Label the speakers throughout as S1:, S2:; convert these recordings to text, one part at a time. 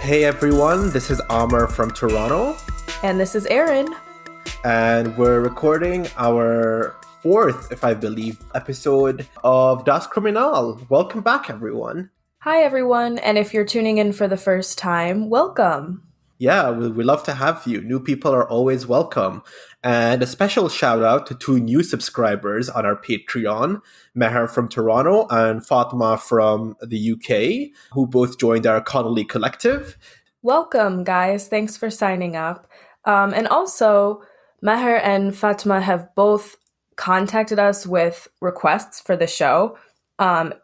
S1: Hey everyone, this is Amr from Toronto,
S2: And this is Erin.
S1: and we're recording our fourth, if I believe, episode of Das Criminal. Welcome back, everyone.
S2: Hi, everyone. And if you're tuning in for the first time, welcome.
S1: Yeah, we love to have you. New people are always welcome. And a special shout out to two new subscribers on our Patreon, Meher from Toronto and Fatma from the UK, who both joined our Connolly Collective.
S2: Welcome, guys. Thanks for signing up. And also, Meher and Fatma have both contacted us with requests for the show.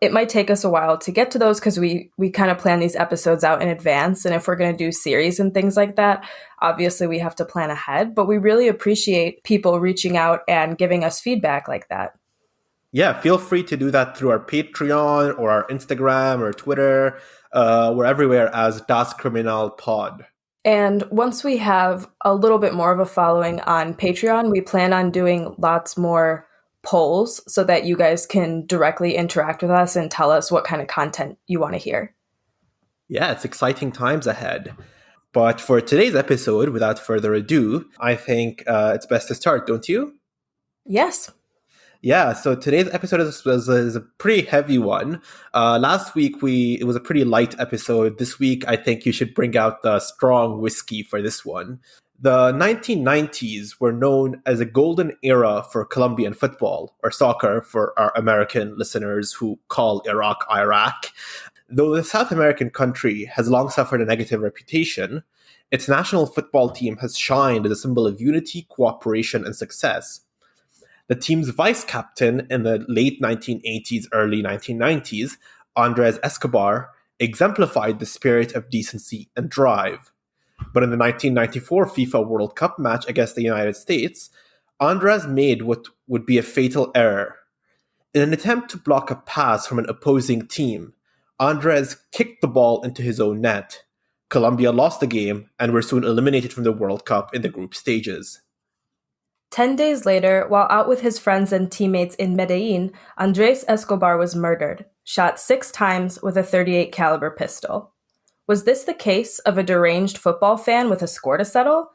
S2: It might take us a while to get to those because we kind of plan these episodes out in advance. And if we're going to do series and things like that, obviously we have to plan ahead. But we really appreciate people reaching out and giving us feedback like that.
S1: Yeah, feel free to do that through our Patreon or our Instagram or Twitter. We're everywhere as Das Criminal Pod.
S2: And once we have a little bit more of a following on Patreon, we plan on doing lots more polls so that you guys can directly interact with us and tell us what kind of content you want to hear.
S1: Yeah, it's exciting times ahead. But for today's episode, without further ado, I think it's best to start, don't you?
S2: Yes.
S1: Yeah, so today's episode is a pretty heavy one. Last week, it was a pretty light episode. This week, I think you should bring out the strong whiskey for this one. The 1990s were known as a golden era for Colombian football, or soccer for our American listeners who call Iraq. Though the South American country has long suffered a negative reputation, its national football team has shined as a symbol of unity, cooperation, and success. The team's vice captain in the late 1980s, early 1990s, Andrés Escobar, exemplified the spirit of decency and drive. But in the 1994 FIFA World Cup match against the United States, Andrés made what would be a fatal error. In an attempt to block a pass from an opposing team, Andrés kicked the ball into his own net. Colombia lost the game and were soon eliminated from the World Cup in the group stages.
S2: 10 days later, while out with his friends and teammates in Medellin, Andrés Escobar was murdered, shot 6 times with a .38 caliber pistol. Was this the case of a deranged football fan with a score to settle?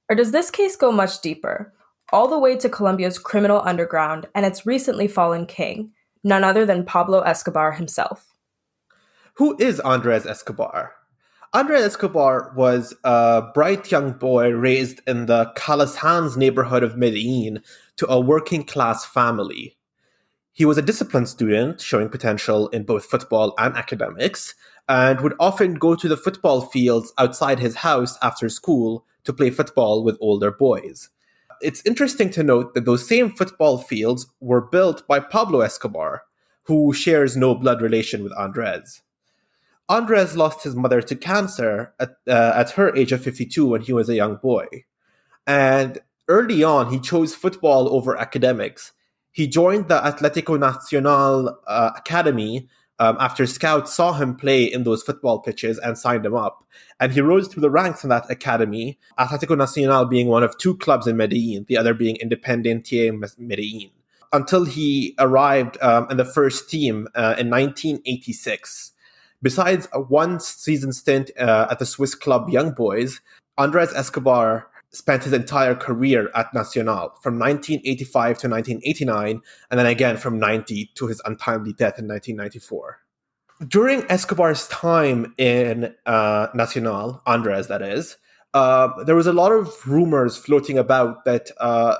S2: Or does this case go much deeper, all the way to Colombia's criminal underground and its recently fallen king, none other than Pablo Escobar himself?
S1: Who is Andrés Escobar? Andrés Escobar was a bright young boy raised in the Calasanz neighborhood of Medellin to a working-class family. He was a disciplined student, showing potential in both football and academics, and would often go to the football fields outside his house after school to play football with older boys. It's interesting to note that those same football fields were built by Pablo Escobar, who shares no blood relation with Andrés. Andrés lost his mother to cancer at her age of 52 when he was a young boy. And early on, he chose football over academics. He joined the Atlético Nacional Academy after scouts saw him play in those football pitches and signed him up. And he rose through the ranks in that academy, Atlético Nacional being one of 2 clubs in Medellin, the other being Independiente Medellin, until he arrived in the first team in 1986. Besides a one-season stint at the Swiss club Young Boys, Andrés Escobar spent his entire career at Nacional from 1985 to 1989, and then again from 90 to his untimely death in 1994. During Escobar's time in Nacional, Andrés that is, there was a lot of rumors floating about that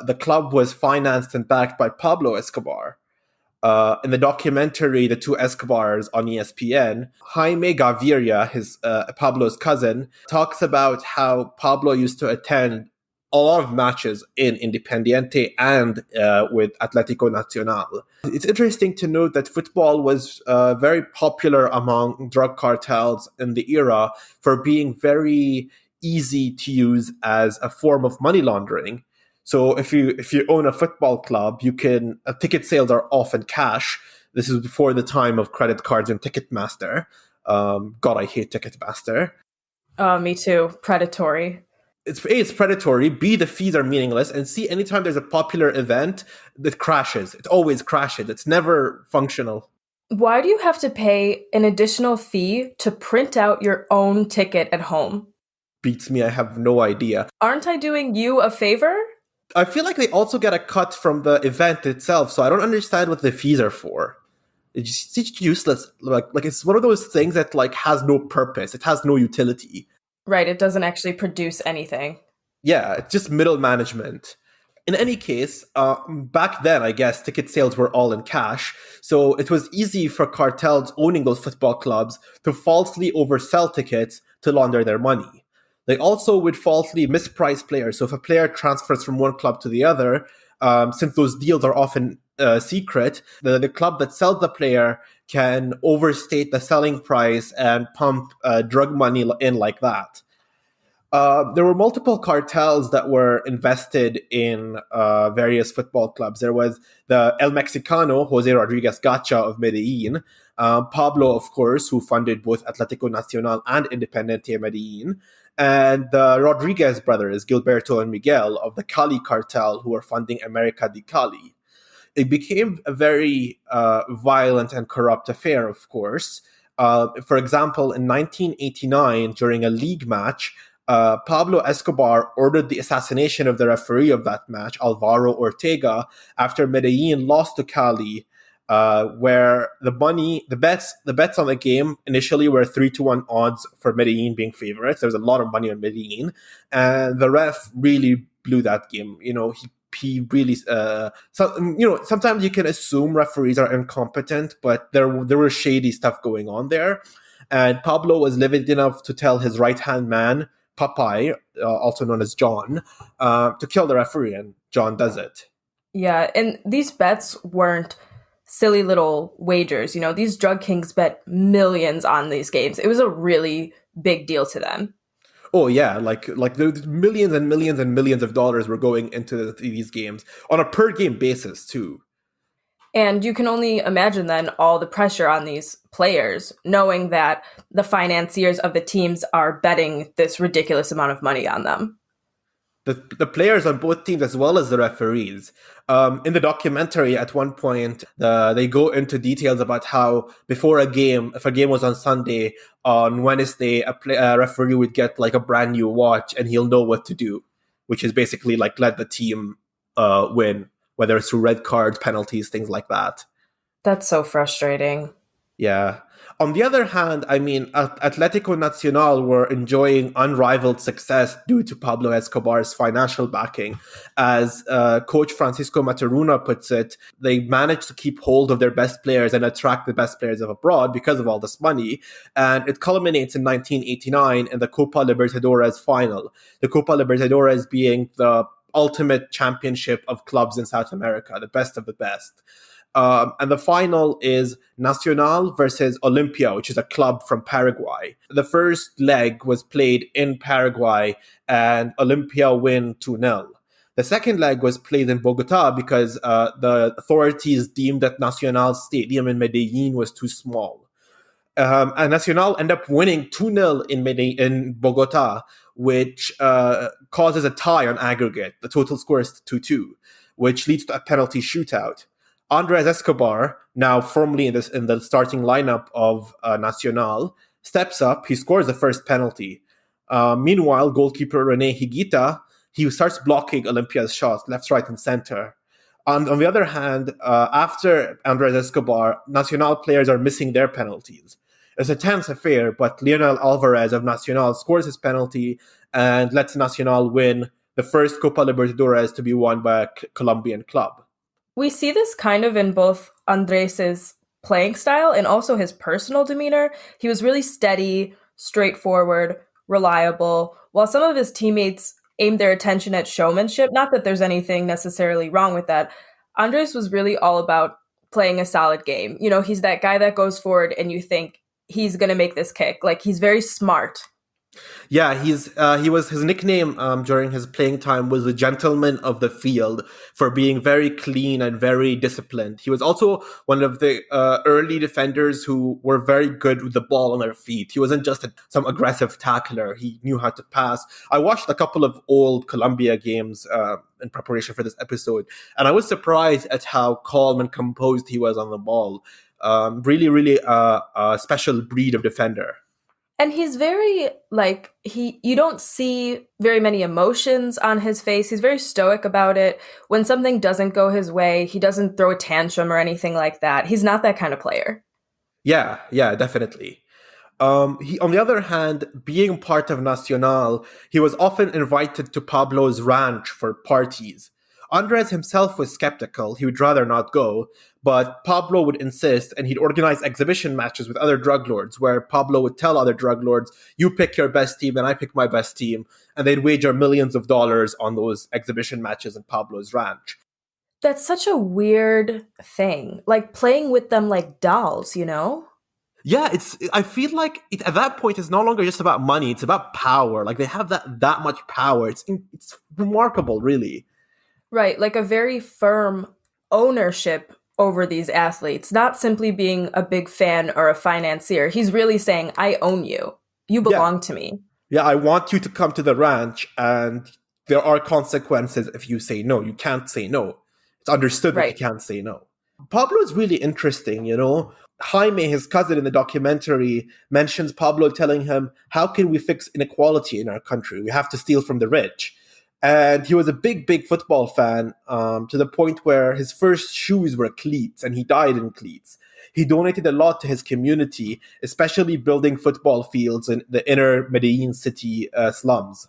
S1: the club was financed and backed by Pablo Escobar. In the documentary The Two Escobars on ESPN, Jaime Gaviria, his Pablo's cousin, talks about how Pablo used to attend a lot of matches in Independiente and with Atlético Nacional. It's interesting to note that football was very popular among drug cartels in the era for being very easy to use as a form of money laundering. So if you own a football club, you can ticket sales are often cash. This is before the time of credit cards and Ticketmaster. God, I hate Ticketmaster.
S2: Me too. Predatory.
S1: It's predatory. B, the fees are meaningless. And C, anytime there's a popular event, it crashes. It always crashes. It's never functional.
S2: Why do you have to pay an additional fee to print out your own ticket at home?
S1: Beats me, I have no idea.
S2: Aren't I doing you a favor?
S1: I feel like they also get a cut from the event itself, so I don't understand what the fees are for. It's useless. Like it's one of those things that like has no purpose. It has no utility.
S2: Right, it doesn't actually produce anything.
S1: Yeah, it's just middle management. In any case, back then, I guess ticket sales were all in cash, so it was easy for cartels owning those football clubs to falsely oversell tickets to launder their money. They also would falsely misprice players. So if a player transfers from one club to the other, since those deals are often secret, the club that sells the player can overstate the selling price and pump drug money in like that. There were multiple cartels that were invested in various football clubs. There was the El Mexicano, Jose Rodriguez Gacha of Medellin, Pablo, of course, who funded both Atlético Nacional and Independiente Medellin, and the Rodriguez brothers, Gilberto and Miguel, of the Cali cartel, who were funding America de Cali. It became a very violent and corrupt affair, of course. For example, in 1989, during a league match, Pablo Escobar ordered the assassination of the referee of that match, Alvaro Ortega, after Medellin lost to Cali, where the bets on the game initially were 3-1 odds for Medellin being favorites. There was a lot of money on Medellin, and the ref really blew that game. He really sometimes you can assume referees are incompetent, but there was shady stuff going on there, and Pablo was livid enough to tell his right hand man Popeye, also known as John, to kill the referee, and John does it.
S2: Yeah, and these bets weren't silly little wagers. These drug kings bet millions on these games. It was a really big deal to them.
S1: Oh yeah, like the millions and millions and millions of dollars were going into these games on a per game basis too.
S2: And you can only imagine then all the pressure on these players, knowing that the financiers of the teams are betting this ridiculous amount of money on them.
S1: The players on both teams as well as the referees. In the documentary, at one point, they go into details about how before a game, if a game was on Sunday, on Wednesday, a referee would get like a brand new watch and he'll know what to do, which is basically like let the team win, whether it's through red cards, penalties, things like that.
S2: That's so frustrating.
S1: Yeah. On the other hand, I mean, Atlético Nacional were enjoying unrivaled success due to Pablo Escobar's financial backing. As coach Francisco Maturuna puts it, they managed to keep hold of their best players and attract the best players of abroad because of all this money. And it culminates in 1989 in the Copa Libertadores final. The Copa Libertadores being the ultimate championship of clubs in South America, the best of the best. And the final is Nacional versus Olimpia, which is a club from Paraguay. The first leg was played in Paraguay, and Olimpia win 2-0. The second leg was played in Bogota because the authorities deemed that Nacional Stadium in Medellin was too small. And Nacional end up winning 2-0 in Bogota, which causes a tie on aggregate. The total score is 2-2, which leads to a penalty shootout. Andrés Escobar, now firmly in the starting lineup of Nacional, steps up. He scores the first penalty. Meanwhile, goalkeeper René Higuita, he starts blocking Olympia's shots left, right, and center. And on the other hand, after Andrés Escobar, Nacional players are missing their penalties. It's a tense affair, but Lionel Alvarez of Nacional scores his penalty and lets Nacional win the first Copa Libertadores to be won by a Colombian club.
S2: We see this kind of in both Andres's playing style and also his personal demeanor. He was really steady, straightforward, reliable, while some of his teammates aimed their attention at showmanship. Not that there's anything necessarily wrong with that. Andres was really all about playing a solid game. He's that guy that goes forward and you think he's going to make this kick. Like, he's very smart.
S1: Yeah, his nickname during his playing time was the gentleman of the field for being very clean and very disciplined. He was also one of the early defenders who were very good with the ball on their feet. He wasn't just some aggressive tackler. He knew how to pass. I watched a couple of old Colombia games in preparation for this episode, and I was surprised at how calm and composed he was on the ball. Really, really a special breed of defender.
S2: And he's very like he you don't see very many emotions on his face. He's very stoic about it. When something doesn't go his way, he doesn't throw a tantrum or anything like that. He's not that kind of player.
S1: Yeah, yeah, definitely. On the other hand, being part of Nacional, he was often invited to Pablo's ranch for parties. Andres himself was skeptical, he would rather not go, but Pablo would insist, and he'd organize exhibition matches with other drug lords, where Pablo would tell other drug lords, you pick your best team, and I pick my best team, and they'd wager millions of dollars on those exhibition matches in Pablo's ranch.
S2: That's such a weird thing. Like playing with them like dolls, you know?
S1: Yeah, it's. I feel like at that point, it's no longer just about money; it's about power. Like they have that much power. It's remarkable, really.
S2: Right, like a very firm ownership over these athletes, not simply being a big fan or a financier. He's really saying, I own you. You
S1: Yeah,
S2: belong to me.
S1: yeah. I want you to come to the ranch, and there are consequences if you say no. You can't say no. It's understood that you
S2: Right.
S1: can't say no. Pablo is really interesting. Jaime, his cousin in the documentary, mentions Pablo telling him, "How can we fix inequality in our country? We have to steal from the rich." And he was a big, big football fan, to the point where his first shoes were cleats, and he died in cleats. He donated a lot to his community, especially building football fields in the inner Medellin city slums.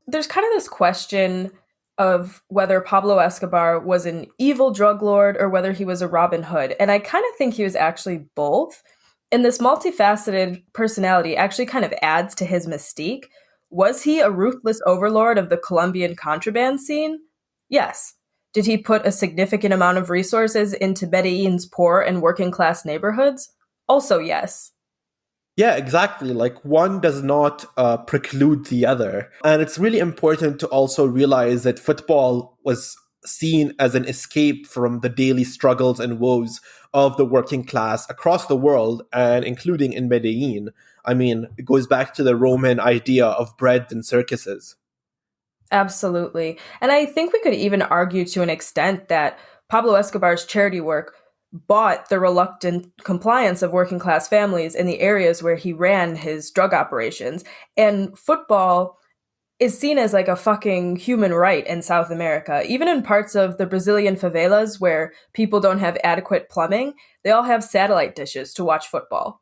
S2: There's kind of this question of whether Pablo Escobar was an evil drug lord or whether he was a Robin Hood. And I kind of think he was actually both. And this multifaceted personality actually kind of adds to his mystique. Was he a ruthless overlord of the Colombian contraband scene? Yes. Did he put a significant amount of resources into Medellin's poor and working class neighborhoods? Also, yes.
S1: Yeah, exactly. Like one does not preclude the other. And it's really important to also realize that football was seen as an escape from the daily struggles and woes of the working class across the world, and including in Medellin. I mean, it goes back to the Roman idea of bread and circuses.
S2: Absolutely. And I think we could even argue to an extent that Pablo Escobar's charity work bought the reluctant compliance of working class families in the areas where he ran his drug operations. And football is seen as like a fucking human right in South America. Even in parts of the Brazilian favelas where people don't have adequate plumbing, they all have satellite dishes to watch football.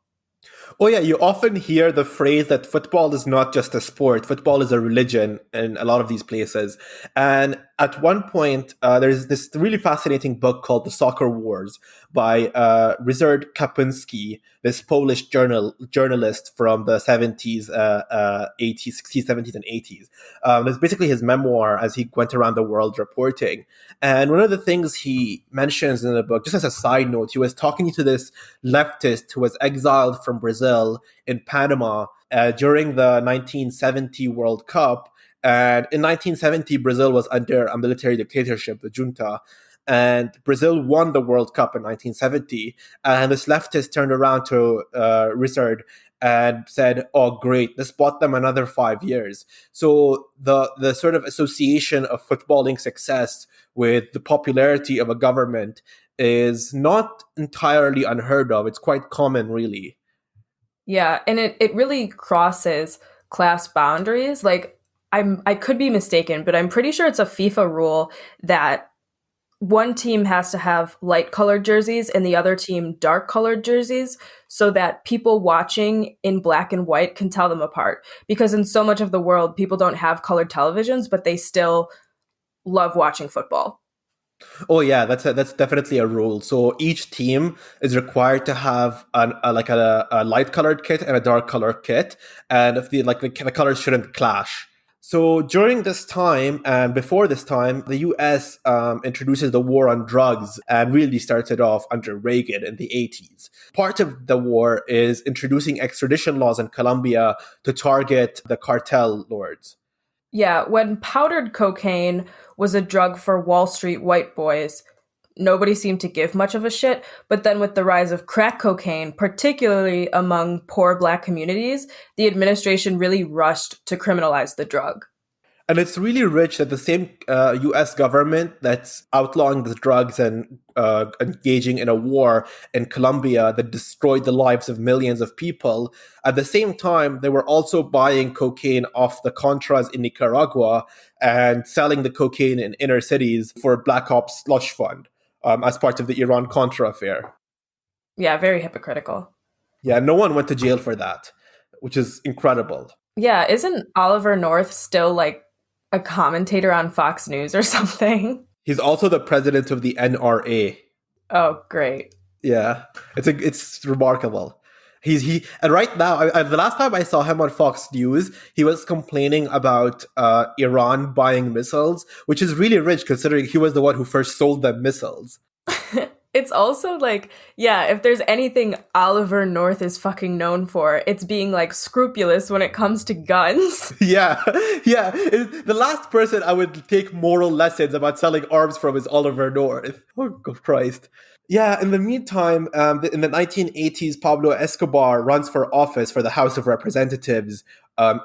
S1: Oh yeah, you often hear the phrase that football is not just a sport; football is a religion in a lot of these places. And at one point, there's this really fascinating book called "The Soccer Wars" by Ryszard Kapinski, this Polish journalist from the 70s, 80s, 60s, 70s, and 80s. It's basically his memoir as he went around the world reporting. And one of the things he mentions in the book, just as a side note, he was talking to this leftist who was exiled from Brazil in Panama during the 1970 World Cup. And in 1970, Brazil was under a military dictatorship, the junta. And Brazil won the World Cup in 1970. And this leftist turned around to Richard and said, "Oh, great! This bought them another 5 years." So the sort of association of footballing success with the popularity of a government is not entirely unheard of. It's quite common, really.
S2: Yeah, and it really crosses class boundaries. Like I could be mistaken, but I'm pretty sure it's a FIFA rule that one team has to have light colored jerseys and the other team dark colored jerseys so that people watching in black and white can tell them apart. Because in so much of the world, people don't have colored televisions, but they still love watching football.
S1: Oh yeah, that's definitely a rule. So each team is required to have a light colored kit and a dark colored kit, and if the colors shouldn't clash. So during this time and before this time, the U.S. Introduces the war on drugs and really started off under Reagan in the 80s. Part of the war is introducing extradition laws in Colombia to target the cartel lords.
S2: Yeah, when powdered cocaine was a drug for Wall Street white boys, nobody seemed to give much of a shit. But then with the rise of crack cocaine, particularly among poor black communities, the administration really rushed to criminalize the drug.
S1: And it's really rich that the same US government that's outlawing the drugs and engaging in a war in Colombia that destroyed the lives of millions of people, at the same time, they were also buying cocaine off the Contras in Nicaragua and selling the cocaine in inner cities for Black Ops slush fund as part of the Iran Contra affair.
S2: Yeah, very hypocritical.
S1: Yeah, no one went to jail for that, which is incredible.
S2: Yeah, isn't Oliver North still like a commentator on Fox News or something?
S1: He's also the president of the NRA.
S2: Oh, great.
S1: Yeah, it's remarkable. He and right now, the last time I saw him on Fox News, he was complaining about Iran buying missiles, which is really rich considering he was the one who first sold them missiles.
S2: It's also like, yeah, if there's anything Oliver North is fucking known for, it's being like scrupulous when it comes to guns.
S1: Yeah, yeah. The last person I would take moral lessons about selling arms from is Oliver North. Oh, Christ. Yeah, in the meantime, in the 1980s, Pablo Escobar runs for office for the House of Representatives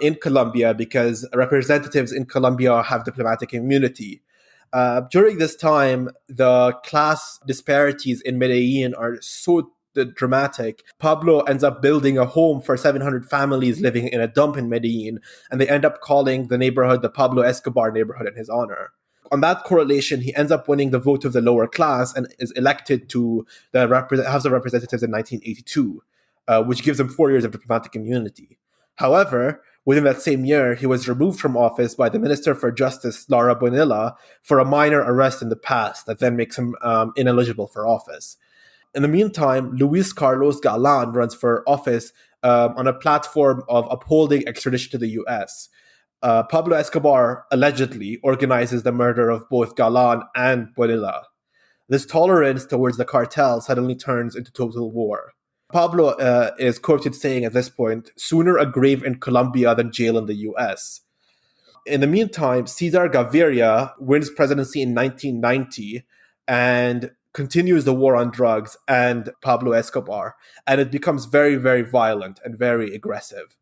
S1: in Colombia because representatives in Colombia have diplomatic immunity. During this time, the class disparities in Medellin are so dramatic. Pablo ends up building a home for 700 families living in a dump in Medellin, and they end up calling the neighborhood the Pablo Escobar neighborhood in his honor. On that correlation, he ends up winning the vote of the lower class and is elected to the House of Representatives in 1982, which gives him 4 years of diplomatic immunity. However, within that same year, he was removed from office by the Minister for Justice, Laura Bonilla, for a minor arrest in the past that then makes him ineligible for office. In the meantime, Luis Carlos Galan runs for office on a platform of upholding extradition to the US. Pablo Escobar allegedly organizes the murder of both Galan and Bonilla. This tolerance towards the cartel suddenly turns into total war. Pablo is quoted saying at this point, "Sooner a grave in Colombia than jail in the US." In the meantime, Cesar Gaviria wins presidency in 1990 and continues the war on drugs and Pablo Escobar, and it becomes very, very violent and very aggressive.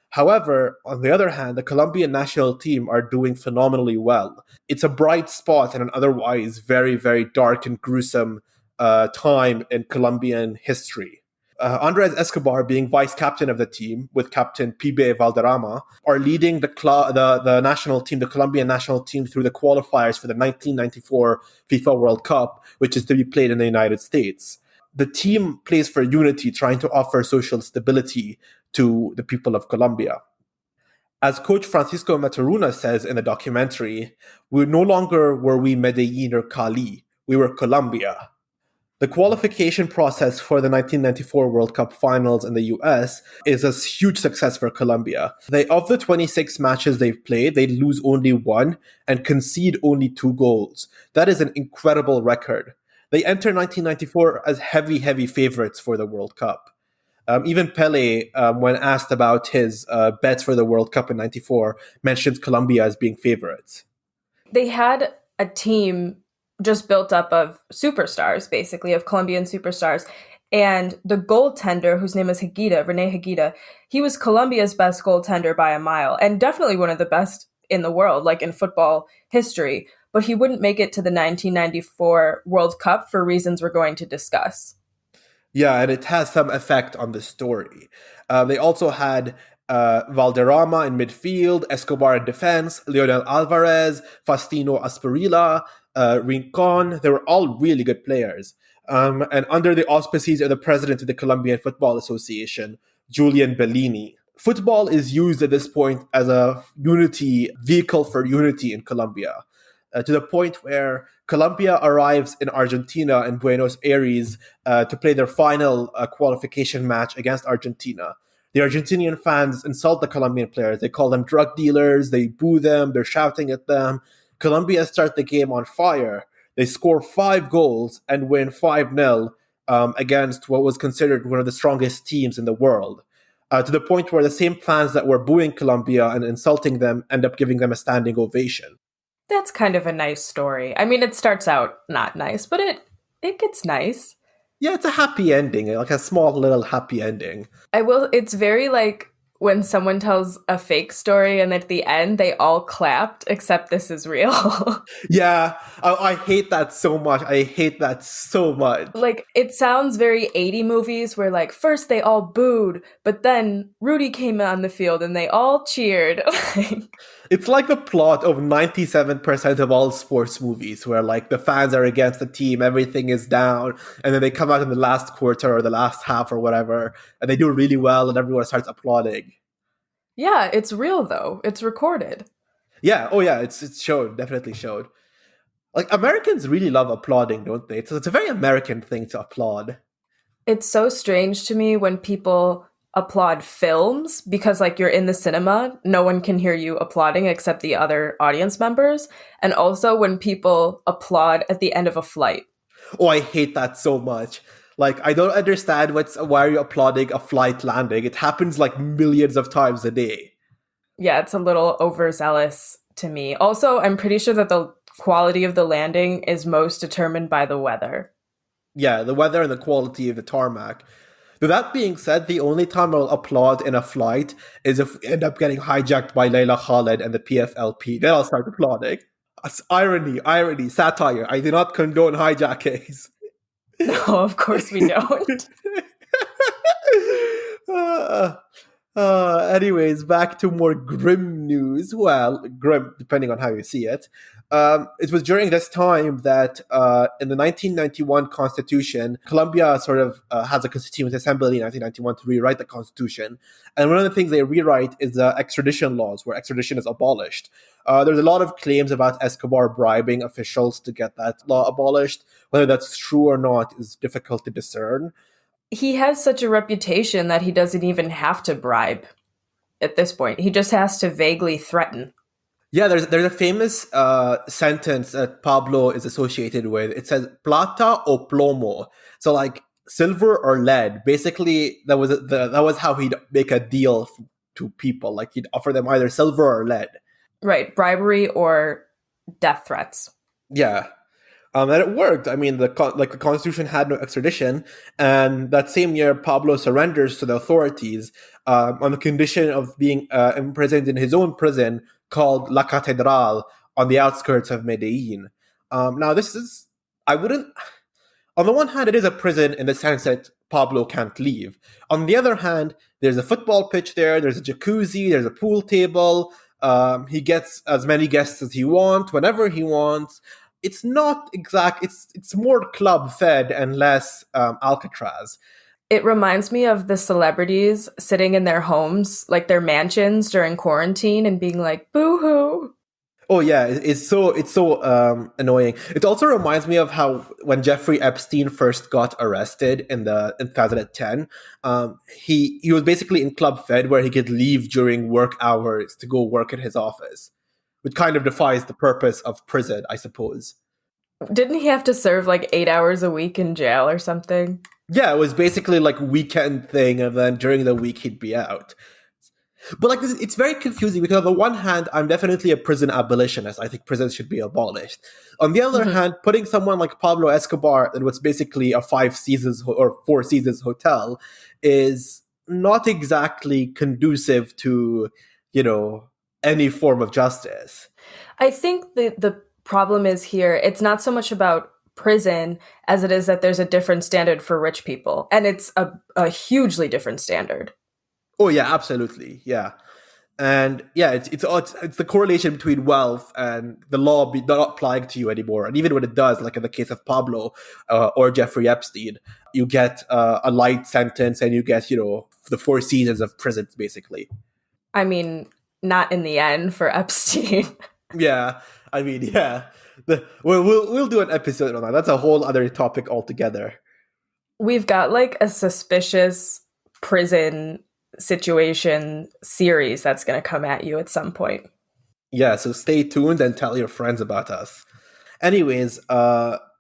S1: However, on the other hand, the Colombian national team are doing phenomenally well. It's a bright spot in an otherwise very, very dark and gruesome time in Colombian history. Andres Escobar, being vice captain of the team with Captain Pibe Valderrama, are leading the national team, the Colombian national team, through the qualifiers for the 1994 FIFA World Cup, which is to be played in the United States. The team plays for unity, trying to offer social stability to the people of Colombia. As coach Francisco Maturuna says in the documentary, we no longer were we Medellin or Cali, we were Colombia. The qualification process for the 1994 World Cup finals in the US is a huge success for Colombia. Of the 26 matches they've played, they lose only one and concede only 2 goals. That is an incredible record. They enter 1994 as heavy, heavy favorites for the World Cup. Even Pele, when asked about his bets for the World Cup in 94, mentions Colombia as being favorites.
S2: They had a team just built up of superstars, basically, of Colombian superstars. And the goaltender, whose name is Higuita, Rene Higuita, he was Colombia's best goaltender by a mile, and definitely one of the best in the world, like in football history. But he wouldn't make it to the 1994 World Cup for reasons we're going to discuss.
S1: Yeah, and it has some effect on the story. They also had Valderrama in midfield, Escobar in defense, Leonel Alvarez, Faustino Asperilla, Rincon. They were all really good players. And under the auspices of the president of the Colombian Football Association, Julian Bellini. Football is used at this point as a vehicle for unity in Colombia, to the point where Colombia arrives in Argentina in Buenos Aires to play their final qualification match against Argentina. The Argentinian fans insult the Colombian players. They call them drug dealers. They boo them. They're shouting at them. Colombia start the game on fire. They score 5 goals and win 5-0 against what was considered one of the strongest teams in the world. To the point where the same fans that were booing Colombia and insulting them end up giving them a standing ovation.
S2: That's kind of a nice story. I mean, it starts out not nice, but it gets nice.
S1: Yeah, it's a happy ending, like a small little happy ending.
S2: It's very like when someone tells a fake story and at the end they all clapped, except this is real.
S1: Yeah, I hate that so much. I hate that so much.
S2: Like, it sounds very 80 movies where, like, first they all booed, but then Rudy came on the field and they all cheered. Like,
S1: It's like the plot of 97% of all sports movies, where like the fans are against the team, everything is down, and then they come out in the last quarter or the last half or whatever, and they do really well, and everyone starts applauding.
S2: yeah, it's real though. It's recorded.
S1: Yeah, oh yeah, it's showed, definitely showed. Like Americans really love applauding, don't they? It's a very American thing to applaud.
S2: It's so strange to me when people applaud films because, like, you're in the cinema, no one can hear you applauding except the other audience members. And also when people applaud at the end of a flight.
S1: Oh, I hate that so much. Like, I don't understand why are you applauding a flight landing? It happens like millions of times a day.
S2: Yeah, it's a little overzealous to me. Also, I'm pretty sure that the quality of the landing is most determined by the weather.
S1: Yeah, the weather and the quality of the tarmac. But that being said, the only time I'll applaud in a flight is if we end up getting hijacked by Layla Khaled and the PFLP. Then I'll start applauding. That's irony, satire. I do not condone hijackings.
S2: No, of course we don't.
S1: uh, Anyways, back to more grim news. Well, grim, depending on how you see it. It was during this time that in the 1991 Constitution, Colombia sort of has a Constituent Assembly in 1991 to rewrite the Constitution. And one of the things they rewrite is the extradition laws, where extradition is abolished. There's a lot of claims about Escobar bribing officials to get that law abolished. Whether that's true or not is difficult to discern.
S2: He has such a reputation that he doesn't even have to bribe at this point. He just has to vaguely threaten.
S1: Yeah, there's a famous sentence that Pablo is associated with. It says "plata o plomo," so like silver or lead. Basically, that was how he'd make a deal to people. Like he'd offer them either silver or lead.
S2: Right, bribery or death threats.
S1: Yeah, and it worked. I mean, the Constitution had no extradition, and that same year, Pablo surrenders to the authorities on the condition of being imprisoned in his own prison called La Catedral on the outskirts of Medellin. Now, this is I wouldn't. On the one hand, it is a prison in the sense that Pablo can't leave. On the other hand, there's a football pitch there. There's a jacuzzi. There's a pool table. He gets as many guests as he wants, whenever he wants. It's not exact. It's more club fed and less Alcatraz.
S2: It reminds me of the celebrities sitting in their homes, like their mansions during quarantine and being like, boo hoo.
S1: Oh yeah, it's so annoying. It also reminds me of how when Jeffrey Epstein first got arrested in 2010, he was basically in Club Fed where he could leave during work hours to go work at his office, which kind of defies the purpose of prison, I suppose.
S2: Didn't he have to serve like 8 hours a week in jail or something?
S1: Yeah, it was basically like a weekend thing, and then during the week he'd be out. But like it's very confusing because on the one hand, I'm definitely a prison abolitionist. I think prisons should be abolished. On the other hand, putting someone like Pablo Escobar in what's basically a 5 seasons or 4 seasons hotel is not exactly conducive to, any form of justice.
S2: I think the problem is here, it's not so much about prison as it is that there's a different standard for rich people. And it's a hugely different standard.
S1: Oh yeah, absolutely, yeah, and yeah, it's the correlation between wealth and the law not applying to you anymore, and even when it does, like in the case of Pablo or Jeffrey Epstein, you get a light sentence and you get the 4 seasons of prison basically.
S2: I mean, not in the end for Epstein.
S1: Yeah, I mean, yeah, we'll do an episode on that. That's a whole other topic altogether.
S2: We've got like a suspicious prison situation series that's going to come at you at some point.
S1: Yeah, so stay tuned and tell your friends about us. Anyways,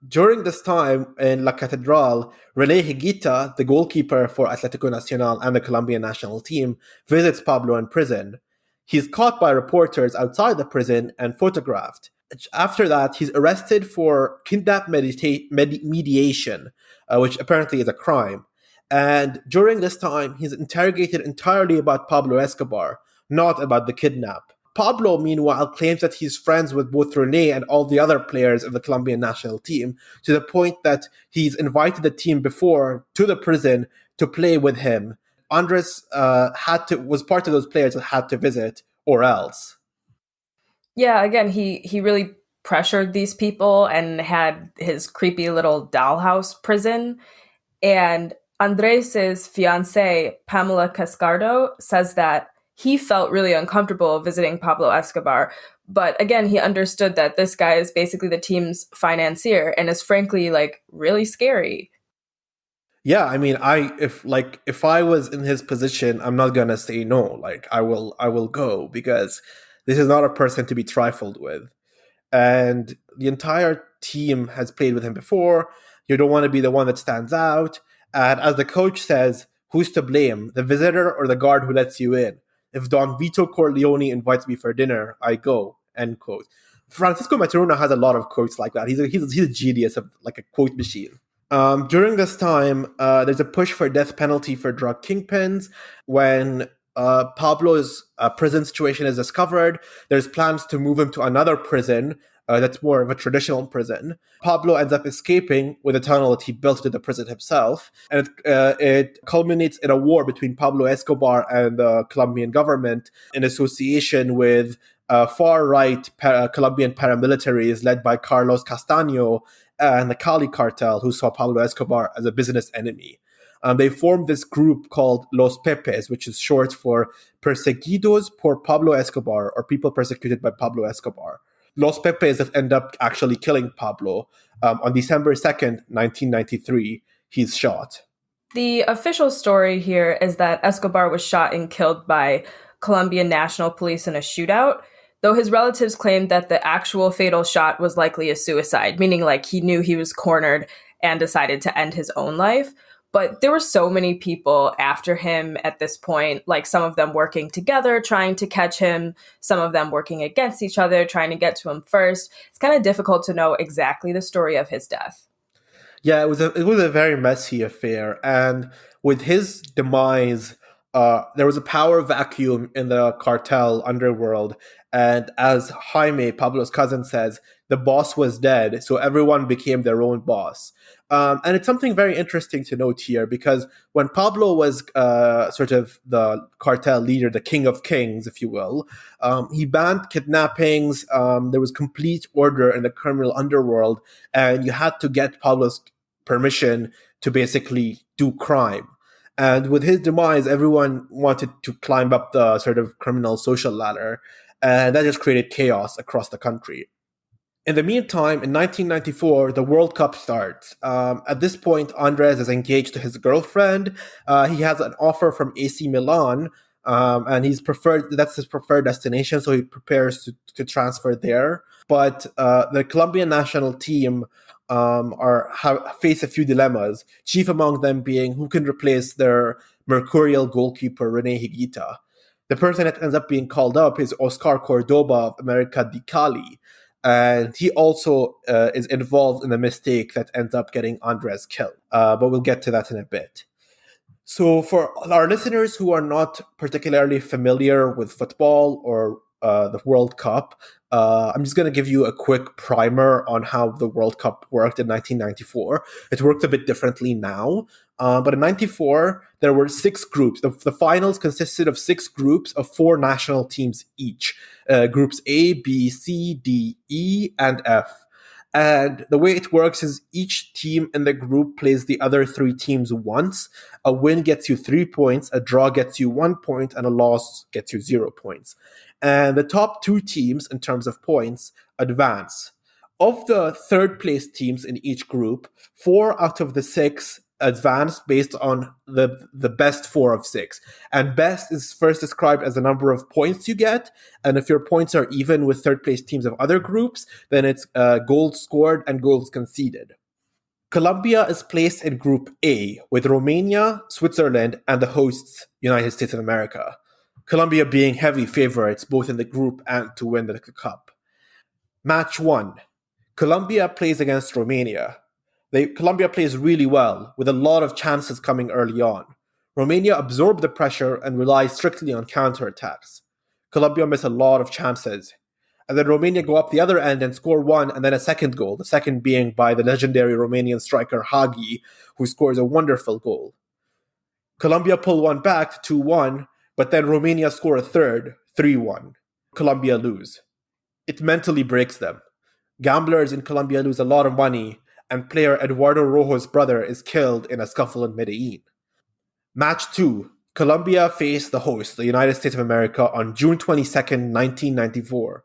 S1: during this time in La Catedral, Rene Higuita, the goalkeeper for Atletico Nacional and the Colombian national team, visits Pablo in prison. He's caught by reporters outside the prison and photographed. After that, he's arrested for kidnap mediation, which apparently is a crime. And during this time, he's interrogated entirely about Pablo Escobar, not about the kidnap. Pablo, meanwhile, claims that he's friends with both Rene and all the other players of the Colombian national team, to the point that he's invited the team before to the prison to play with him. Andres was part of those players that had to visit, or else.
S2: Yeah, again, he really pressured these people and had his creepy little dollhouse prison. And Andres's fiancee, Pamela Cascardo, says that he felt really uncomfortable visiting Pablo Escobar. But again, he understood that this guy is basically the team's financier and is frankly like really scary.
S1: Yeah, I mean, if I was in his position, I'm not gonna say no. Like I will go, because this is not a person to be trifled with. And the entire team has played with him before. You don't want to be the one that stands out. And as the coach says, who's to blame, the visitor or the guard who lets you in? If Don Vito Corleone invites me for dinner, I go. End quote. Francisco Maturana has a lot of quotes like that. He's a genius of like a quote machine. During this time, there's a push for death penalty for drug kingpins. When Pablo's prison situation is discovered, there's plans to move him to another prison that's more of a traditional prison. Pablo ends up escaping with a tunnel that he built to the prison himself, and it culminates in a war between Pablo Escobar and the Colombian government in association with far-right Colombian paramilitaries led by Carlos Castaño and the Cali cartel, who saw Pablo Escobar as a business enemy. They formed this group called Los Pepes, which is short for Perseguidos por Pablo Escobar, or people persecuted by Pablo Escobar. Los Pepes that end up actually killing Pablo. On December 2nd, 1993, he's shot.
S2: The official story here is that Escobar was shot and killed by Colombian National Police in a shootout, though his relatives claimed that the actual fatal shot was likely a suicide, meaning like he knew he was cornered and decided to end his own life. But there were so many people after him at this point, like some of them working together, trying to catch him, some of them working against each other, trying to get to him first. It's kind of difficult to know exactly the story of his death.
S1: Yeah, it was a very messy affair, and with his demise, there was a power vacuum in the cartel underworld. And as Jaime, Pablo's cousin, says, the boss was dead, so everyone became their own boss. And it's something very interesting to note here, because when Pablo was sort of the cartel leader, the king of kings, if you will, he banned kidnappings. There was complete order in the criminal underworld, and you had to get Pablo's permission to basically do crime. And with his demise, everyone wanted to climb up the sort of criminal social ladder, and that just created chaos across the country. In the meantime, in 1994, the World Cup starts. At this point, Andres is engaged to his girlfriend. He has an offer from AC Milan, and that's his preferred destination, so he prepares to transfer there. But the Colombian national team face a few dilemmas, chief among them being who can replace their mercurial goalkeeper, Rene Higuita. The person that ends up being called up is Oscar Cordoba of America di Cali. And he also is involved in the mistake that ends up getting Andres killed. But we'll get to that in a bit. So, for our listeners who are not particularly familiar with football or the World Cup, I'm just going to give you a quick primer on how the World Cup worked in 1994. It worked a bit differently now. But in 94, there were 6 groups. The finals consisted of 6 groups of 4 national teams each. Groups A, B, C, D, E, and F. And the way it works is each team in the group plays the other 3 teams once. A win gets you 3 points, a draw gets you 1 point, and a loss gets you 0 points. And the top 2 teams, in terms of points, advance. Of the third place teams in each group, 4 out of the 6 advance based on the best 4 of 6. And best is first described as the number of points you get. And if your points are even with third place teams of other groups, then it's goals scored and goals conceded. Colombia is placed in Group A with Romania, Switzerland, and the hosts, United States of America. Colombia being heavy favorites both in the group and to win the cup. Match 1. Colombia plays against Romania. Colombia plays really well, with a lot of chances coming early on. Romania absorbed the pressure and relies strictly on counterattacks. Colombia miss a lot of chances. And then Romania go up the other end and score one and then a second goal, the second being by the legendary Romanian striker Hagi, who scores a wonderful goal. Colombia pull one back to 2-1, but then Romania score a third, 3-1. Colombia lose. It mentally breaks them. Gamblers in Colombia lose a lot of money, and player Eduardo Rojo's brother is killed in a scuffle in Medellin. Match 2. Colombia face the host, the United States of America, on June 22nd, 1994.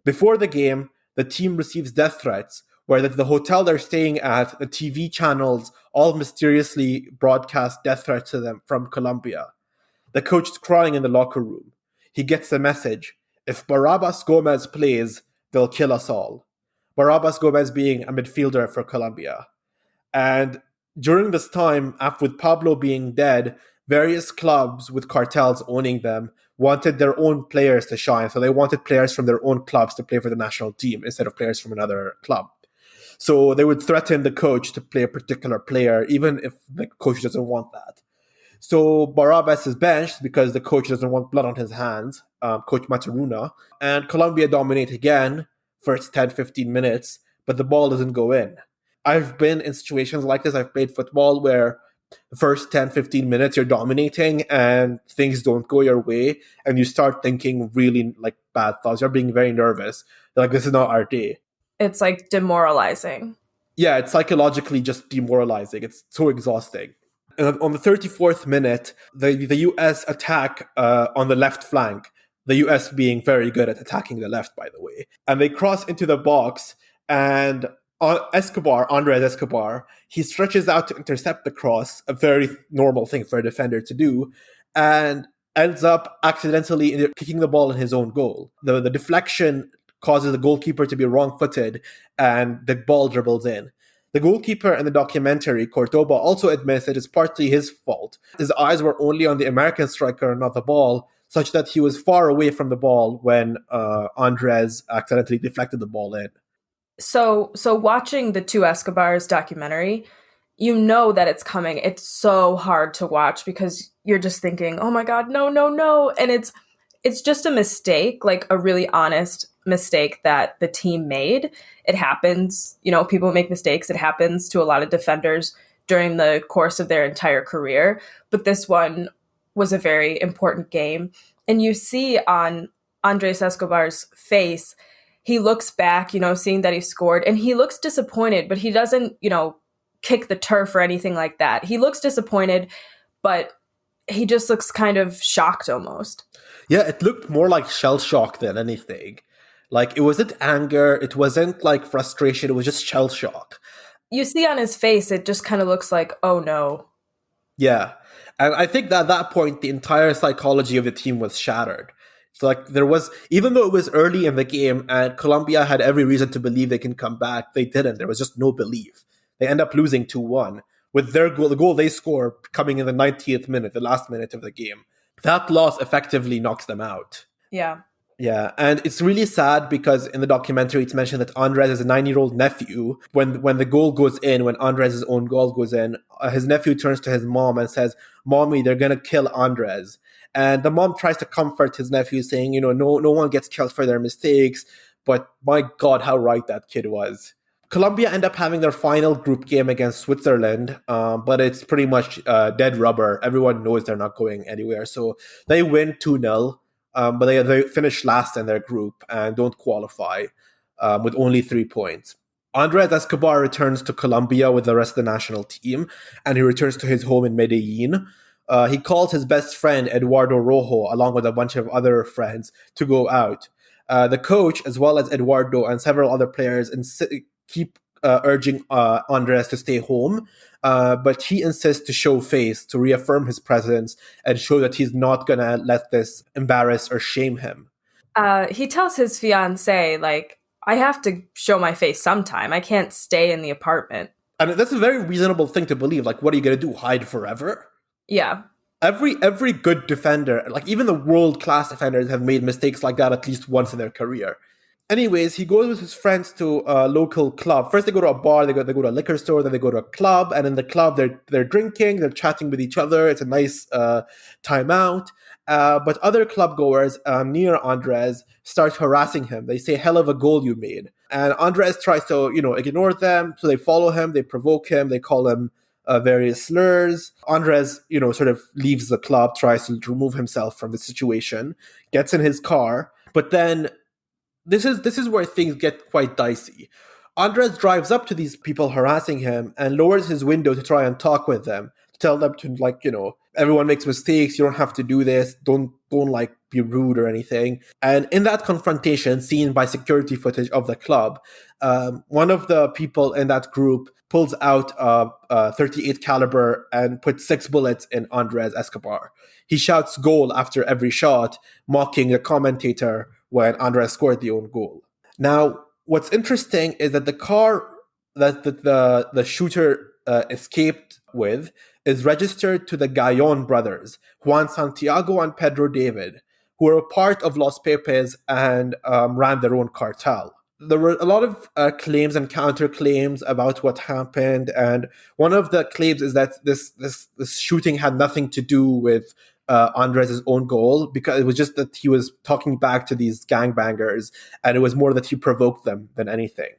S1: Before the game, the team receives death threats, where the hotel they're staying at, the TV channels all mysteriously broadcast death threats to them from Colombia. The coach is crying in the locker room. He gets the message: if Barabbas Gomez plays, they'll kill us all. Barabbas Gomez being a midfielder for Colombia. And during this time, after with Pablo being dead, various clubs with cartels owning them wanted their own players to shine. So they wanted players from their own clubs to play for the national team instead of players from another club. So they would threaten the coach to play a particular player, even if the coach doesn't want that. So Barabbas is benched because the coach doesn't want blood on his hands, Coach Maturuna. And Colombia dominate again, first 10, 15 minutes, but the ball doesn't go in. I've been in situations like this. I've played football where the first 10, 15 minutes you're dominating and things don't go your way, and you start thinking really like bad thoughts. You're being very nervous. Like, this is not our day.
S2: It's like demoralizing.
S1: Yeah, it's psychologically just demoralizing. It's so exhausting. And on the 34th minute, the US attack on the left flank, the US being very good at attacking the left, by the way. And they cross into the box, and Andrés Escobar, he stretches out to intercept the cross, a very normal thing for a defender to do, and ends up accidentally kicking the ball in his own goal. The deflection causes the goalkeeper to be wrong-footed, and the ball dribbles in. The goalkeeper in the documentary, Cordoba, also admits that it's partly his fault. His eyes were only on the American striker, not the ball, such that he was far away from the ball when Andres accidentally deflected the ball in.
S2: So watching the two Escobars documentary, you know that it's coming. It's so hard to watch because you're just thinking, oh my God, no, no, no. And it's just a mistake, like a really honest mistake that the team made. It happens, people make mistakes. It happens to a lot of defenders during the course of their entire career. But this one was a very important game. And you see on Andrés Escobar's face, he looks back, seeing that he scored, and he looks disappointed, but he doesn't, kick the turf or anything like that. He looks disappointed, but he just looks kind of shocked almost.
S1: Yeah, it looked more like shell shock than anything. Like, it wasn't anger, it wasn't like frustration, it was just shell shock.
S2: You see on his face, it just kind of looks like, oh no.
S1: Yeah. And I think that at that point, the entire psychology of the team was shattered. So like there was, even though it was early in the game and Colombia had every reason to believe they can come back, they didn't. There was just no belief. They end up losing 2-1 with their goal, the goal they score coming in the 90th minute, the last minute of the game. That loss effectively knocks them out.
S2: Yeah.
S1: Yeah, and it's really sad because in the documentary it's mentioned that Andres is a 9-year-old nephew. When the goal goes in, when Andres' own goal goes in, his nephew turns to his mom and says, "Mommy, they're going to kill Andres." And the mom tries to comfort his nephew, saying, no one gets killed for their mistakes. But my God, how right that kid was. Colombia end up having their final group game against Switzerland, but it's pretty much dead rubber. Everyone knows they're not going anywhere. So they win 2-0. But they finish last in their group and don't qualify with only 3 points. Andrés Escobar returns to Colombia with the rest of the national team, and he returns to his home in Medellin. He calls his best friend, Eduardo Rojo, along with a bunch of other friends, to go out. The coach, as well as Eduardo and several other players, keep urging Andres to stay home, but he insists to show face, to reaffirm his presence, and show that he's not going to let this embarrass or shame him.
S2: He tells his fiancée, like, I have to show my face sometime. I can't stay in the apartment.
S1: And that's a very reasonable thing to believe. Like, what are you going to do, hide forever?
S2: Yeah.
S1: Every good defender, like even the world-class defenders, have made mistakes like that at least once in their career. Anyways, he goes with his friends to a local club. First, they go to a bar, they go to a liquor store, then they go to a club, and in the club, they're drinking, they're chatting with each other. It's a nice time out. But other club goers near Andres start harassing him. They say, "Hell of a goal you made," and Andres tries to ignore them. So they follow him, they provoke him, they call him various slurs. Andres, sort of leaves the club, tries to remove himself from the situation, gets in his car, but then this is where things get quite dicey. Andres drives up to these people harassing him and lowers his window to try and talk with them, to tell them to everyone makes mistakes. You don't have to do this. Don't like be rude or anything. And in that confrontation, seen by security footage of the club, one of the people in that group pulls out a 38 caliber and puts 6 bullets in Andres Escobar. He shouts "goal" after every shot, mocking the commentator when Andres scored the own goal. Now, what's interesting is that the car that the shooter escaped with is registered to the Gayon brothers, Juan Santiago and Pedro David, who were a part of Los Pepes and ran their own cartel. There were a lot of claims and counterclaims about what happened, and one of the claims is that this shooting had nothing to do with Andres' own goal, because it was just that he was talking back to these gangbangers, and it was more that he provoked them than anything.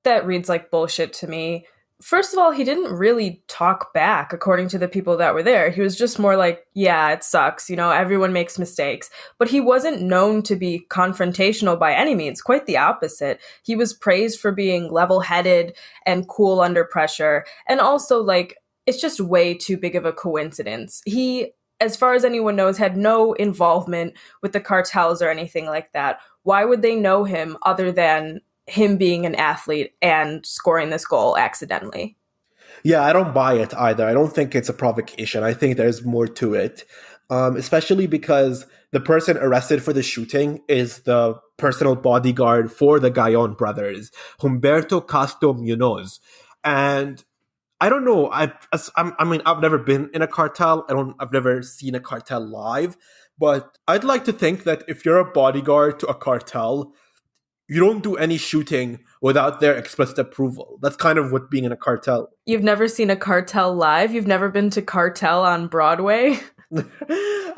S2: That reads like bullshit to me. First of all, he didn't really talk back, according to the people that were there. He was just more like, yeah, it sucks. Everyone makes mistakes. But he wasn't known to be confrontational by any means. Quite the opposite. He was praised for being level-headed and cool under pressure. And also, it's just way too big of a coincidence. He, as far as anyone knows, had no involvement with the cartels or anything like that. Why would they know him other than him being an athlete and scoring this goal accidentally?
S1: Yeah, I don't buy it either. I don't think it's a provocation. I think there's more to it, especially because the person arrested for the shooting is the personal bodyguard for the Gayon brothers, Humberto Castro Munoz. And I don't know. I've never been in a cartel. I've never seen a cartel live, but I'd like to think that if you're a bodyguard to a cartel, you don't do any shooting without their explicit approval. That's kind of what being in a cartel.
S2: You've never seen a cartel live? You've never been to Cartel on Broadway?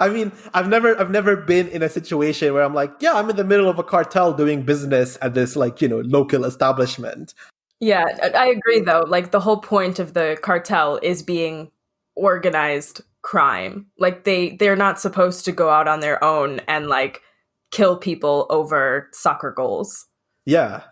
S1: I've never been in a situation where I'm like, yeah, I'm in the middle of a cartel doing business at this local establishment.
S2: Yeah, I agree though. The whole point of the cartel is being organized crime. They're not supposed to go out on their own and kill people over soccer goals.
S1: Yeah.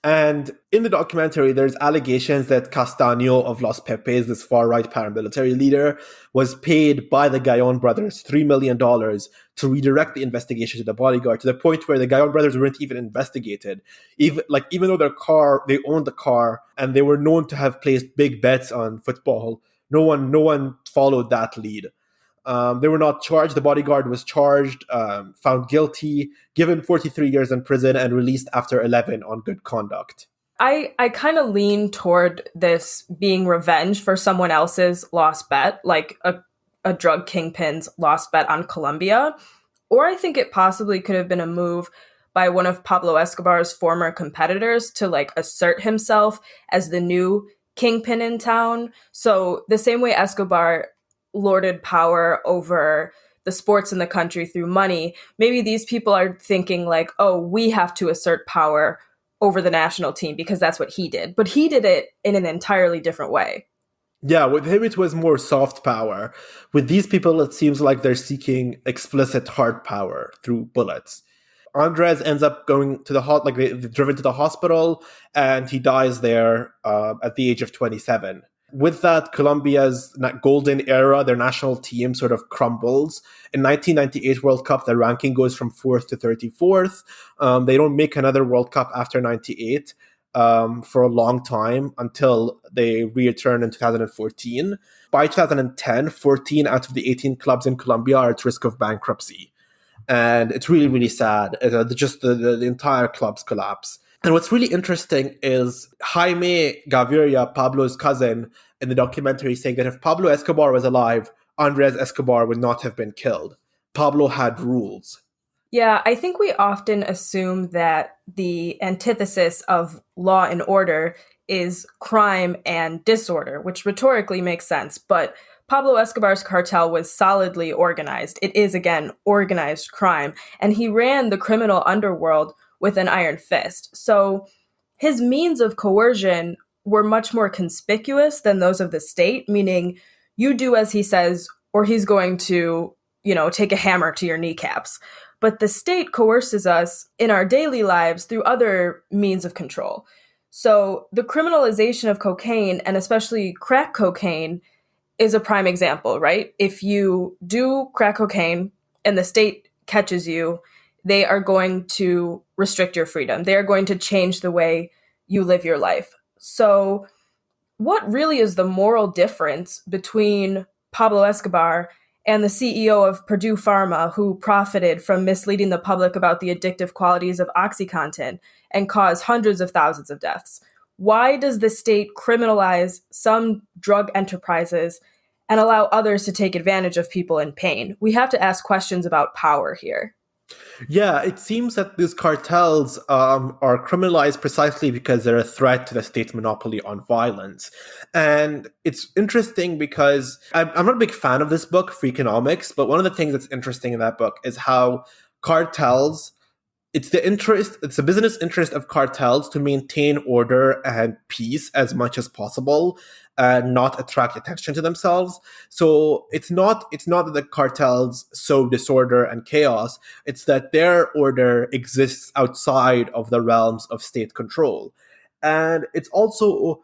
S1: And in the documentary, there's allegations that Castaño of Los Pepes, this far-right paramilitary leader, was paid by the Gayon brothers $3 million to redirect the investigation to the bodyguard, to the point where the Gayon brothers weren't even investigated. Even though they owned the car, and they were known to have placed big bets on football, no one followed that lead. They were not charged. The bodyguard was charged, found guilty, given 43 years in prison, and released after 11 on good conduct.
S2: I kind of lean toward this being revenge for someone else's lost bet, like a drug kingpin's lost bet on Colombia. Or I think it possibly could have been a move by one of Pablo Escobar's former competitors to assert himself as the new kingpin in town. So the same way Escobar lorded power over the sports in the country through money, maybe these people are thinking oh, we have to assert power over the national team because that's what he did. But he did it in an entirely different way.
S1: Yeah, with him it was more soft power. With these people, it seems like they're seeking explicit hard power through bullets. Andres ends up going to they're driven to the hospital, and he dies there at the age of 27. With that, Colombia's golden era, their national team sort of crumbles. In 1998 World Cup, their ranking goes from 4th to 34th. They don't make another World Cup after 98 for a long time until they return in 2014. By 2010, 14 out of the 18 clubs in Colombia are at risk of bankruptcy. And it's really, really sad. Just the entire club's collapse. And what's really interesting is Jaime Gaviria, Pablo's cousin, in the documentary, saying that if Pablo Escobar was alive, Andres Escobar would not have been killed. Pablo had rules.
S2: Yeah, I think we often assume that the antithesis of law and order is crime and disorder, which rhetorically makes sense. But Pablo Escobar's cartel was solidly organized. It is, again, organized crime. And he ran the criminal underworld with an iron fist. So his means of coercion were much more conspicuous than those of the state, meaning you do as he says, or he's going to, take a hammer to your kneecaps. But the state coerces us in our daily lives through other means of control. So the criminalization of cocaine, and especially crack cocaine, is a prime example, right? If you do crack cocaine and the state catches you, they are going to restrict your freedom. They are going to change the way you live your life. So what really is the moral difference between Pablo Escobar and the CEO of Purdue Pharma, who profited from misleading the public about the addictive qualities of OxyContin and caused hundreds of thousands of deaths? Why does the state criminalize some drug enterprises and allow others to take advantage of people in pain? We have to ask questions about power here.
S1: Yeah, it seems that these cartels are criminalized precisely because they're a threat to the state's monopoly on violence. And it's interesting because I'm not a big fan of this book, Freakonomics, but one of the things that's interesting in that book is how cartels it's the business interest of cartels to maintain order and peace as much as possible and not attract attention to themselves. So it's not that the cartels sow disorder and chaos, it's that their order exists outside of the realms of state control. And it's also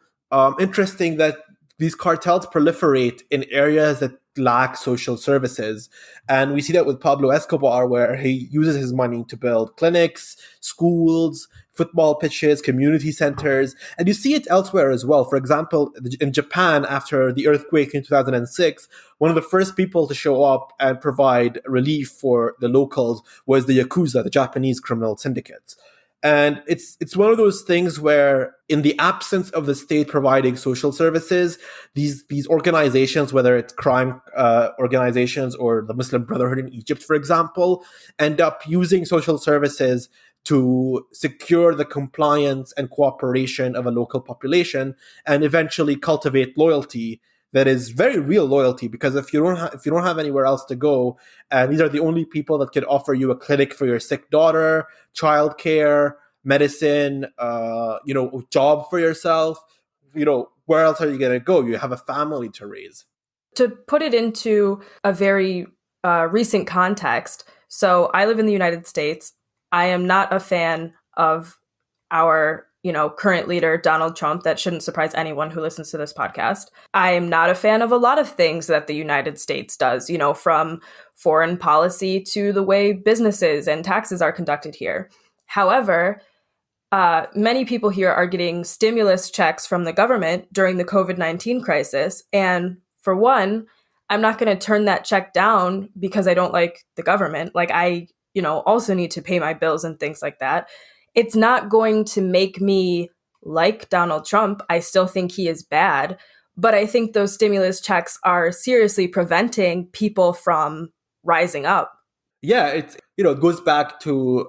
S1: interesting that these cartels proliferate in areas that lack social services. And we see that with Pablo Escobar, where he uses his money to build clinics, schools, football pitches, community centers. And you see it elsewhere as well. For example, in Japan, after the earthquake in 2006, one of the first people to show up and provide relief for the locals was the Yakuza, the Japanese criminal syndicates. And it's one of those things where, in the absence of the state providing social services, these organizations, whether it's crime organizations or the Muslim Brotherhood in Egypt, for example, end up using social services to secure the compliance and cooperation of a local population, and eventually cultivate loyalty that is very real loyalty. Because if you don't have anywhere else to go, and these are the only people that can offer you a clinic for your sick daughter, childcare, medicine, job for yourself, where else are you going to go? You have a family to raise.
S2: To put it into a very recent context, so I live in the United States. I am not a fan of our, current leader, Donald Trump. That shouldn't surprise anyone who listens to this podcast. I am not a fan of a lot of things that the United States does, from foreign policy to the way businesses and taxes are conducted here. However, many people here are getting stimulus checks from the government during the COVID-19 crisis. And for one, I'm not going to turn that check down because I don't like the government. Like I, also need to pay my bills and things like that. It's not going to make me like Donald Trump. I still think he is bad. But I think those stimulus checks are seriously preventing people from rising up.
S1: Yeah, it goes back to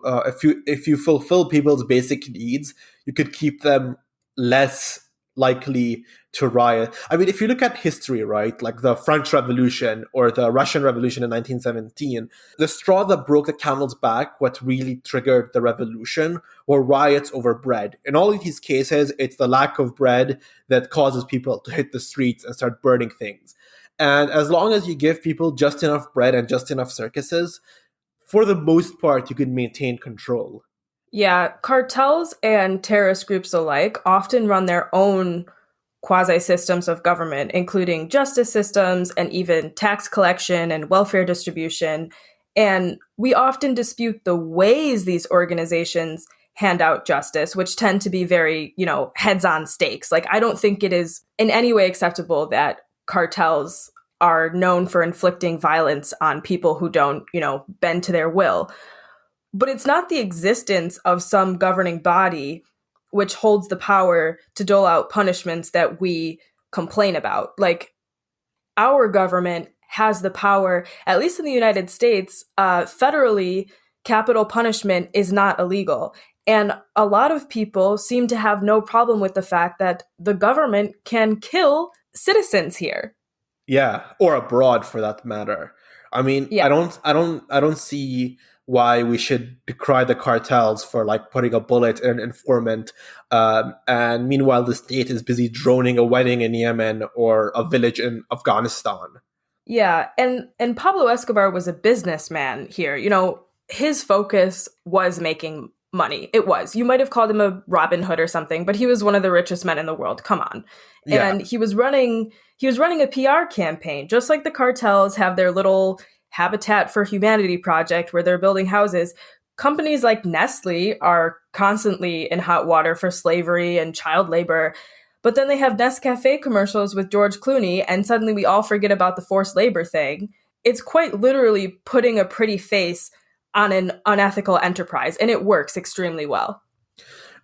S1: if you fulfill people's basic needs, you could keep them less likely to riot. I mean, if you look at history, right, like the French Revolution or the Russian Revolution in 1917, the straw that broke the camel's back, what really triggered the revolution, were riots over bread. In all of these cases, it's the lack of bread that causes people to hit the streets and start burning things. And as long as you give people just enough bread and just enough circuses, for the most part, you can maintain control.
S2: Yeah, cartels and terrorist groups alike often run their own quasi systems of government, including justice systems and even tax collection and welfare distribution. And we often dispute the ways these organizations hand out justice, which tend to be very, heads on stakes. Like, I don't think it is in any way acceptable that cartels are known for inflicting violence on people who don't, bend to their will. But it's not the existence of some governing body which holds the power to dole out punishments that we complain about. Like, our government has the power, at least in the United States, federally, capital punishment is not illegal. And a lot of people seem to have no problem with the fact that the government can kill citizens here.
S1: Yeah, or abroad for that matter. I mean,
S2: Yeah.
S1: I don't see why we should decry the cartels for like putting a bullet in an informant, and meanwhile the state is busy droning a wedding in Yemen or a village in Afghanistan.
S2: Yeah, and Pablo Escobar was a businessman here. You know, his focus was making money. It was. You might have called him a Robin Hood or something, but he was one of the richest men in the world. Come on.
S1: Yeah,
S2: And he was running a PR campaign, just like the cartels have their little Habitat for Humanity project where they're building houses. Companies like Nestle are constantly in hot water for slavery and child labor. But then they have Nescafe commercials with George Clooney, and suddenly we all forget about the forced labor thing. It's quite literally putting a pretty face on an unethical enterprise, and it works extremely well.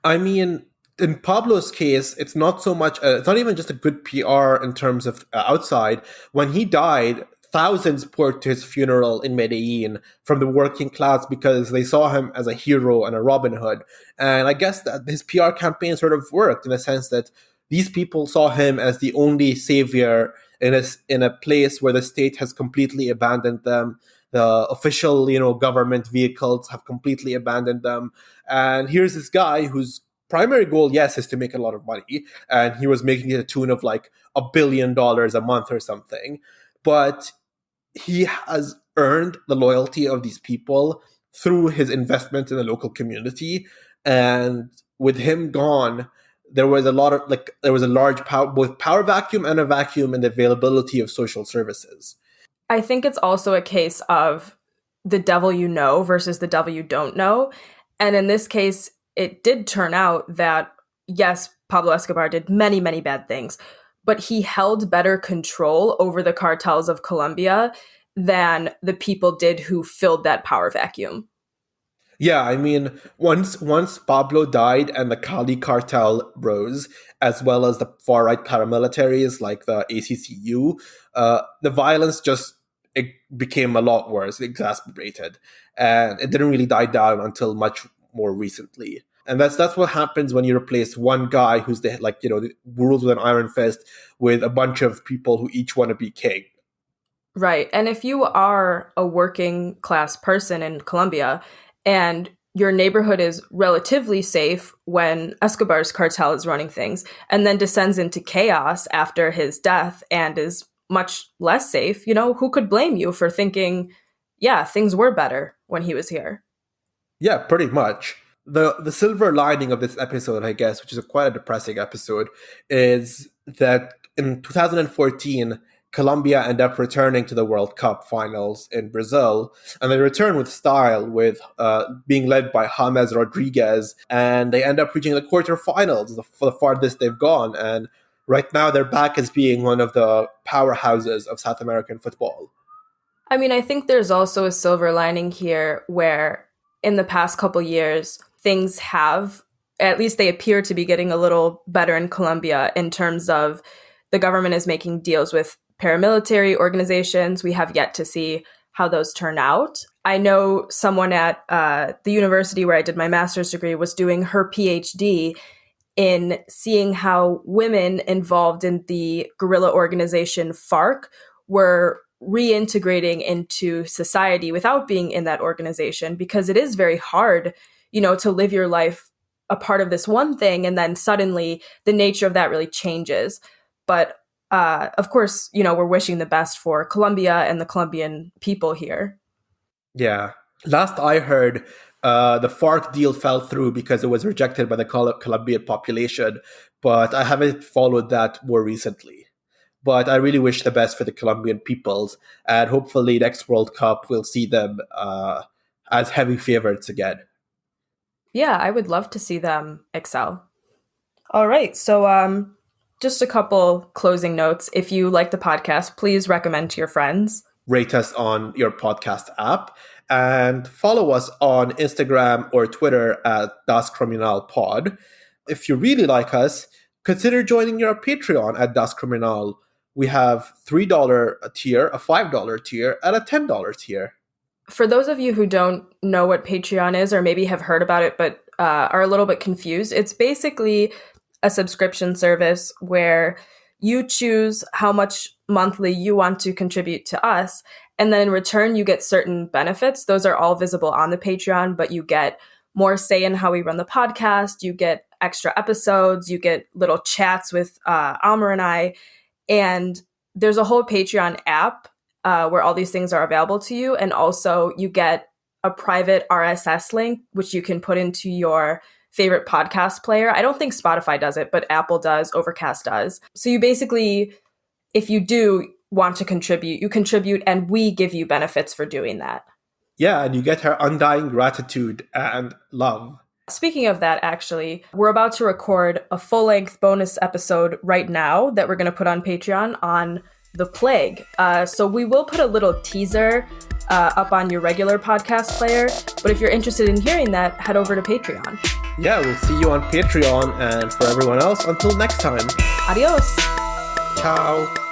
S1: I mean, in Pablo's case, it's not so much. It's not even just a good PR in terms of outside. When he died, thousands poured to his funeral in Medellin from the working class because they saw him as a hero and a Robin Hood. And I guess that his PR campaign sort of worked in a sense that these people saw him as the only savior in a place where the state has completely abandoned them. The official, government vehicles have completely abandoned them. And here's this guy whose primary goal, yes, is to make a lot of money. And he was making it a tune of like $1 billion a month or something. But he has earned the loyalty of these people through his investment in the local community. And with him gone, there was a large power, both power vacuum and a vacuum in the availability of social services.
S2: I think it's also a case of the devil you know versus the devil you don't know. And in this case, it did turn out that, yes, Pablo Escobar did many, many bad things, but he held better control over the cartels of Colombia than the people did who filled that power vacuum.
S1: Yeah, I mean, once Pablo died and the Cali cartel rose, as well as the far right paramilitaries like the ACCU, the violence just it became a lot worse, exasperated, and it didn't really die down until much more recently. And that's what happens when you replace one guy who's rules with an iron fist with a bunch of people who each want to be king.
S2: Right. And if you are a working class person in Colombia and your neighborhood is relatively safe when Escobar's cartel is running things and then descends into chaos after his death and is much less safe, who could blame you for thinking, yeah, things were better when he was here?
S1: Yeah, pretty much. The silver lining of this episode, I guess, which is quite a depressing episode, is that in 2014, Colombia ended up returning to the World Cup finals in Brazil, and they return with style, with being led by James Rodriguez, and they end up reaching the quarterfinals, for the farthest they've gone. And right now, they're back as being one of the powerhouses of South American football.
S2: I mean, I think there's also a silver lining here where in the past couple years, things have, at least they appear to be getting a little better in Colombia in terms of the government is making deals with paramilitary organizations. We have yet to see how those turn out. I know someone at the university where I did my master's degree was doing her PhD in seeing how women involved in the guerrilla organization FARC were reintegrating into society without being in that organization, because it is very hard, to live your life a part of this one thing and then suddenly the nature of that really changes. But of course, we're wishing the best for Colombia and the Colombian people here.
S1: Yeah. Last I heard, the FARC deal fell through because it was rejected by the Colombian population, but I haven't followed that more recently. But I really wish the best for the Colombian peoples, and hopefully next World Cup we'll see them as heavy favorites again.
S2: Yeah, I would love to see them excel. All right. So, just a couple closing notes. If you like the podcast, please recommend to your friends.
S1: Rate us on your podcast app and follow us on Instagram or Twitter at Das Criminal Pod. If you really like us, consider joining your Patreon at Das Criminal. We have $3 a tier, a $5 tier, and a $10 tier.
S2: For those of you who don't know what Patreon is, or maybe have heard about it but are a little bit confused, it's basically a subscription service where you choose how much monthly you want to contribute to us. And then in return, you get certain benefits. Those are all visible on the Patreon, but you get more say in how we run the podcast. You get extra episodes. You get little chats with Amr and I. And there's a whole Patreon app where all these things are available to you. And also you get a private RSS link, which you can put into your favorite podcast player. I don't think Spotify does it, but Apple does, Overcast does. So you basically, if you do want to contribute, you contribute and we give you benefits for doing that.
S1: Yeah, and you get her undying gratitude and love.
S2: Speaking of that, actually, we're about to record a full-length bonus episode right now that we're going to put on Patreon on the plague. So we will put a little teaser up on your regular podcast player. But if you're interested in hearing that, head over to Patreon.
S1: Yeah, we'll see you on Patreon. And for everyone else, until next time.
S2: Adios.
S1: Ciao.